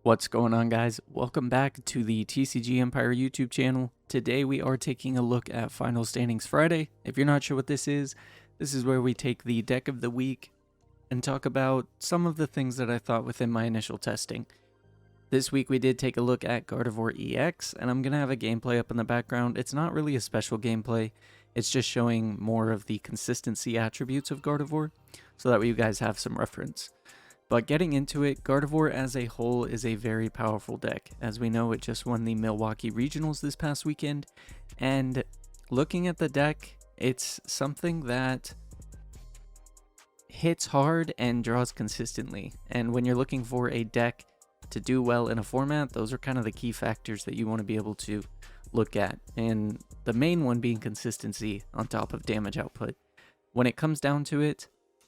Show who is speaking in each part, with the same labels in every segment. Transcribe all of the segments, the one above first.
Speaker 1: What's going on, guys? Welcome back to the TCG Empire YouTube channel. Today we are taking a look at Final Standings Friday. If you're not sure what this is where we take the deck of the week and talk about some of the things that I thought within my initial testing. This week we did take a look at Gardevoir EX, and I'm going to have a gameplay up in the background. It's not really a special gameplay, it's just showing more of the consistency attributes of Gardevoir, so that way you guys have some reference. But getting into it, Gardevoir as a whole is a very powerful deck. As we know, it just won the Milwaukee Regionals this past weekend, and looking at the deck, it's something that hits hard and draws consistently. And when you're looking for a deck to do well in a format, those are kind of the key factors that you want to be able to look at. And the main one being consistency on top of damage output. When it comes down to it,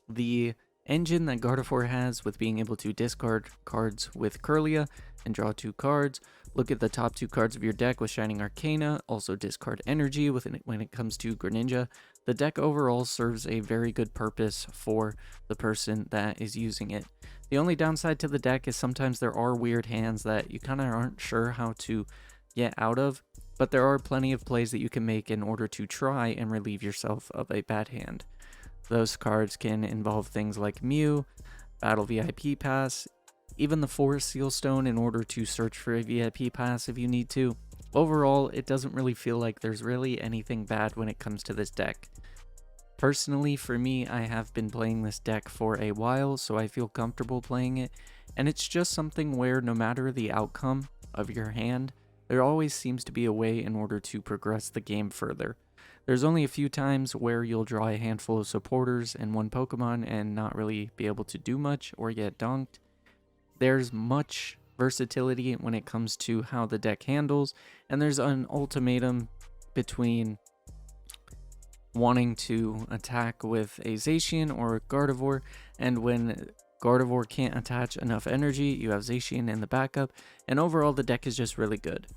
Speaker 1: the engine that Gardevoir has with being able to discard cards with Kirlia and draw 2 cards, look at the top 2 cards of your deck with Shining Arcana, also discard energy when it comes to Greninja. The deck overall serves a very good purpose for the person that is using it. The only downside to the deck is sometimes there are weird hands that you kind of aren't sure how to get out of, but there are plenty of plays that you can make in order to try and relieve yourself of a bad hand. Those cards can involve things like Mew, Battle VIP Pass, even the Forest Seal Stone in order to search for a VIP Pass if you need to. Overall, it doesn't really feel like there's really anything bad when it comes to this deck. Personally, for me, I have been playing this deck for a while, so I feel comfortable playing it, and it's just something where no matter the outcome of your hand, there always seems to be a way in order to progress the game further. There's only a few times where you'll draw a handful of supporters and one Pokemon and not really be able to do much or get dunked. There's much versatility when it comes to how the deck handles, and there's an ultimatum between wanting to attack with a Zacian or a Gardevoir, and when Gardevoir can't attach enough energy, you have Zacian in the backup, and overall the deck is just really good.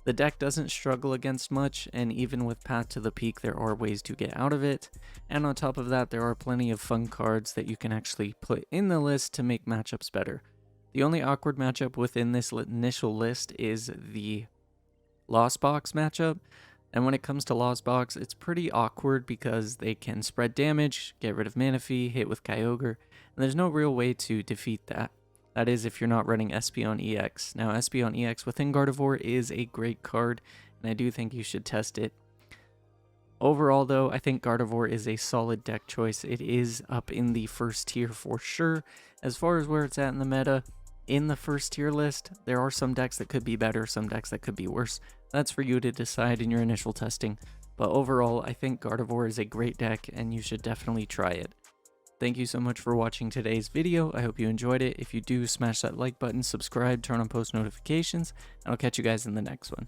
Speaker 1: The deck doesn't struggle against much, and even with Path to the Peak, there are ways to get out of it. And on top of that, there are plenty of fun cards that you can actually put in the list to make matchups better. The only awkward matchup within this initial list is the Lost Box matchup. And when it comes to Lost Box, it's pretty awkward because they can spread damage, get rid of Manaphy, hit with Kyogre, and there's no real way to defeat that. That is if you're not running Espeon EX. Now, Espeon EX within Gardevoir is a great card, and I do think you should test it. Overall, though, I think Gardevoir is a solid deck choice. It is up in the first tier for sure. As far as where it's at in the meta, in the first tier list, there are some decks that could be better, some decks that could be worse. That's for you to decide in your initial testing. But overall, I think Gardevoir is a great deck, and you should definitely try it. Thank you so much for watching today's video. I hope you enjoyed it. If you do, smash that like button, subscribe, turn on post notifications, and I'll catch you guys in the next one.